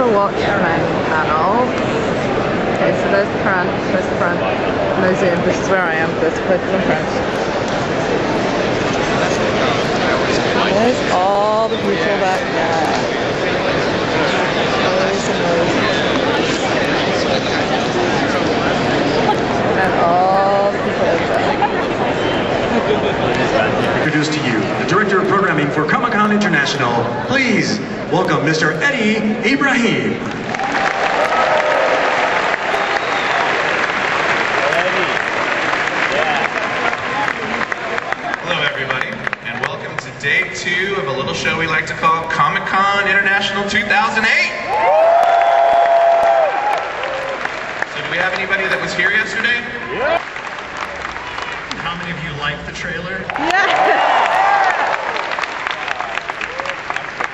the Watchmen panel. Okay, so there's the front, no zoom, this is where I am, there's close to the front. There's all the people back there. Loads and loads. And all the people over there. Introduce to you the Director of Programming for Comic-Con International. Please welcome Mr. Eddie Ibrahim. Hello everybody, and welcome to day 2 of a little show we like to call Comic-Con International 2008. So do we have anybody that was here yesterday? Yeah. How many of you liked the trailer? Yeah.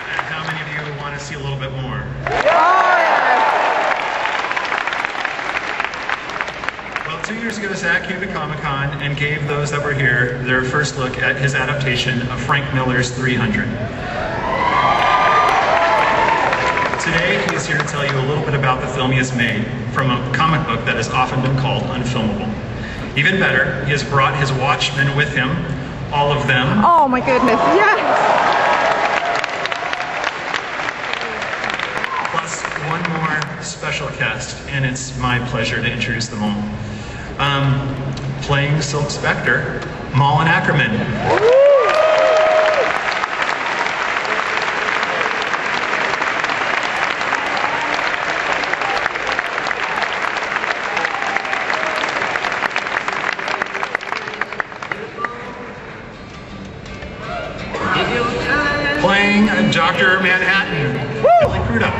And how many of you want to see a little bit more? Well, 2 years ago, Zach came to Comic-Con and gave those that were here their first look at his adaptation of Frank Miller's 300. Today, he is here to tell you a little bit about the film he has made from a comic book that has often been called unfilmable. Even better, he has brought his Watchmen with him, all of them. Oh my goodness, yes! Plus one more special guest, and it's my pleasure to introduce them all. Playing Silk Spectre, Malin Ackerman. Playing Dr. Manhattan, Billy Crudup.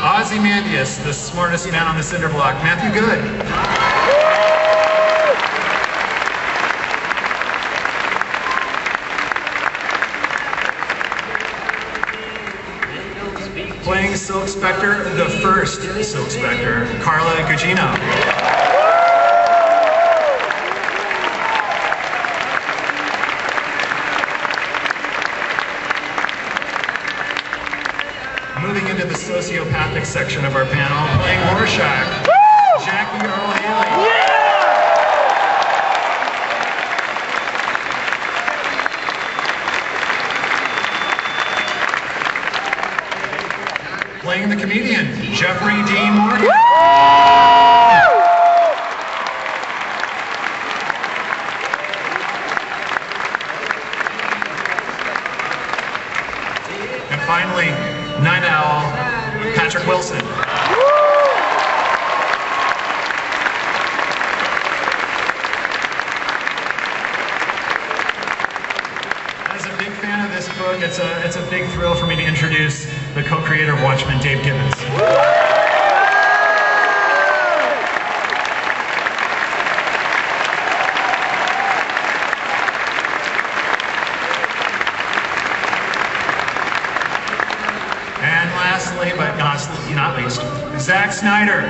Ozymandias, the smartest man on the cinder block, Matthew Good. Playing Silk Spectre, the first Silk Spectre, Carla Gugino. Moving into the sociopathic section of our panel, playing Rorschach, Jackie Earle Haley. Playing the comedian, Jeffrey Dean Morgan. And finally, Night Owl, Patrick Wilson. As a big fan of this book, it's a big thrill for me to introduce the co-creator of Watchmen, Dave Gibbons. And lastly, but not least, Zach Snyder.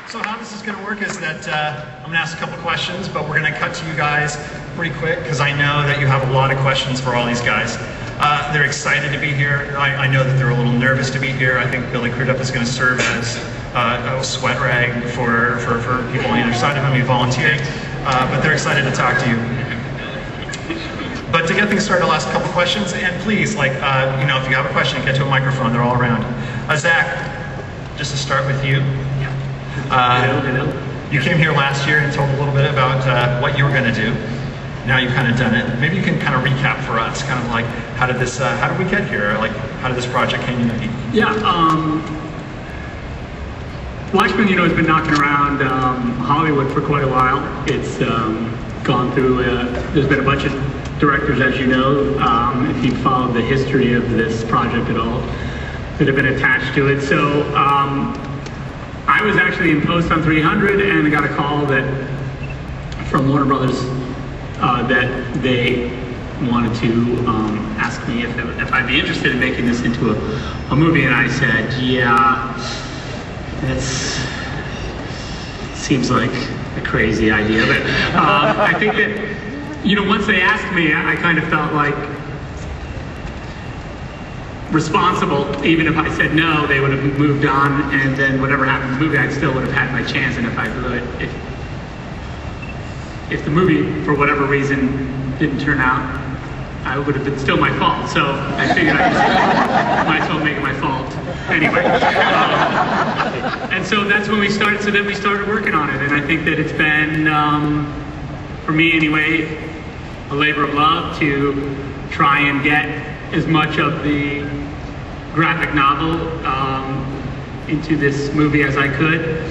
So how this is going to work is that I'm going to ask a couple questions, but we're going to cut to you guys pretty quick because I know that you have a lot of questions for all these guys. They're excited to be here. I know that they're a little nervous to be here. I think Billy Crudup is going to serve as a sweat rag for people on either side of him. He volunteered, but they're excited to talk to you. But to get things started, I'll ask a couple questions, and please, if you have a question, get to a microphone. They're all around. Zach, just to start with you. You came here last year and told a little bit about what you were going to do. Now you've kind of done it. Maybe you can kind of recap for us, kind of like how did we get here? Like how did this project came to be? Yeah, Watchmen, has been knocking around Hollywood for quite a while. It's gone through. There's been a bunch of directors, as you know, if you've followed the history of this project at all, that have been attached to it. So. I was actually in post on 300 and I got a call that from Warner Brothers that they wanted to ask me if I'd be interested in making this into a movie, and I said, yeah, that seems like a crazy idea. But I think that, once they asked me, I kind of felt like responsible. Even if I said no, they would have moved on, and then whatever happened in the movie, I still would have had my chance. And if I blew it, if the movie, for whatever reason, didn't turn out, I would have been still my fault. So I figured I just might as well make it my fault anyway. And so that's when we started. So then we started working on it, and I think that it's been, for me anyway, a labor of love to try and get as much of the graphic novel into this movie as I could.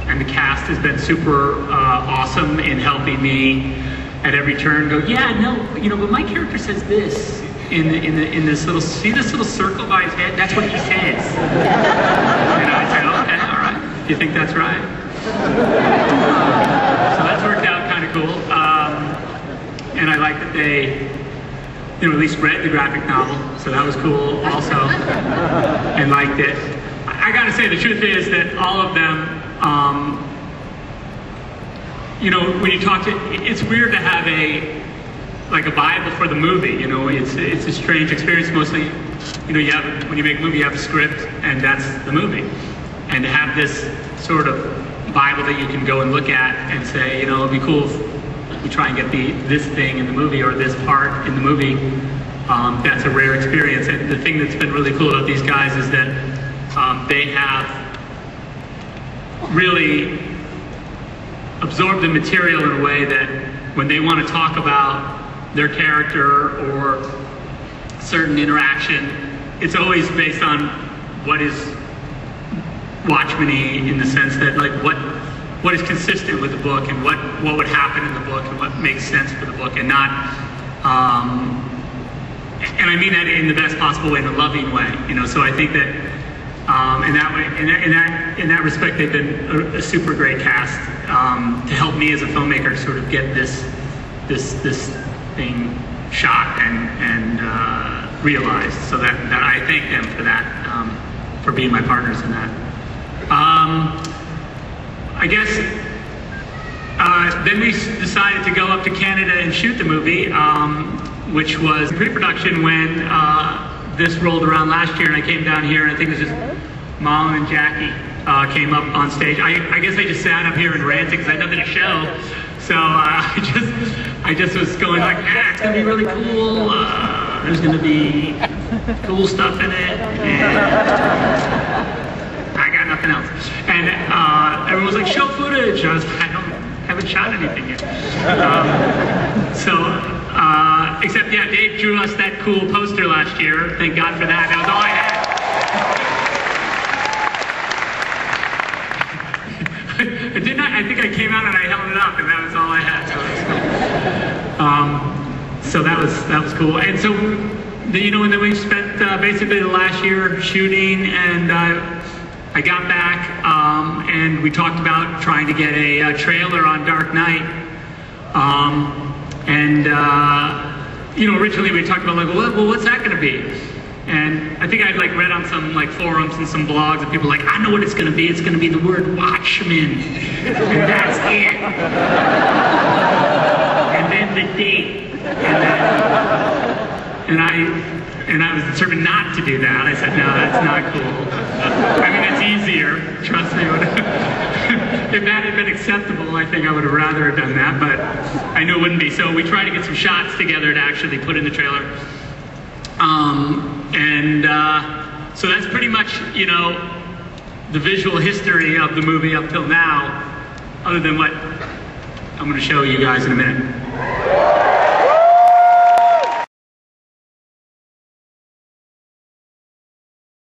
And the cast has been super awesome in helping me at every turn go, yeah, no, but my character says this in this little, see this little circle by his head? That's what he says. And I said, okay, all right. Do you think that's right? So that's worked out kind of cool. And I like that they, at least read the graphic novel, so that was cool also, and liked it. I gotta say, the truth is that all of them, when you talk to, it's weird to have a Bible for the movie. It's a strange experience. Mostly, when you make a movie, you have a script, and that's the movie. And to have this sort of Bible that you can go and look at and say, it'd be cool if we try and get this thing in the movie or this part in the movie. That's a rare experience. And the thing that's been really cool about these guys is that they have really absorb the material in a way that when they want to talk about their character or certain interaction, it's always based on what is Watchmen-y, in the sense that what is consistent with the book and what would happen in the book and what makes sense for the book, and not and I mean that in the best possible way, in a loving way. So I think that in that respect, they've been a super great cast to help me as a filmmaker sort of get this thing shot and realized. So that I thank them for that, for being my partners in that. I guess then we decided to go up to Canada and shoot the movie, which was pre-production when this rolled around last year, and I came down here, and I think it was just Mom and Jackie came up on stage. I guess I just sat up here and ranted because I had nothing to show. So I just was going like, it's gonna be really cool. There's gonna be cool stuff in it, and I got nothing else. And everyone was like, show footage. I was like, I haven't shot anything yet. Except, yeah, Dave drew us that cool poster last year. Thank God for that. That was all I had. I think I came out and I held it up, and that was all I had. So that was cool. And so, and then we spent basically the last year shooting, and I got back, and we talked about trying to get a trailer on Dark Knight. Originally we talked about well, what's that going to be? And I think I'd read on some forums and some blogs, and people were like, I know what it's going to be. It's going to be the word Watchmen, and that's it. And then the date, and I was determined not to do that. I said, no, that's not cool. I mean, it's easier. Trust me. If that had been acceptable, I think I would have rather have done that, but I knew it wouldn't be. So we tried to get some shots together to actually put in the trailer. So that's pretty much, the visual history of the movie up till now, other than what I'm going to show you guys in a minute.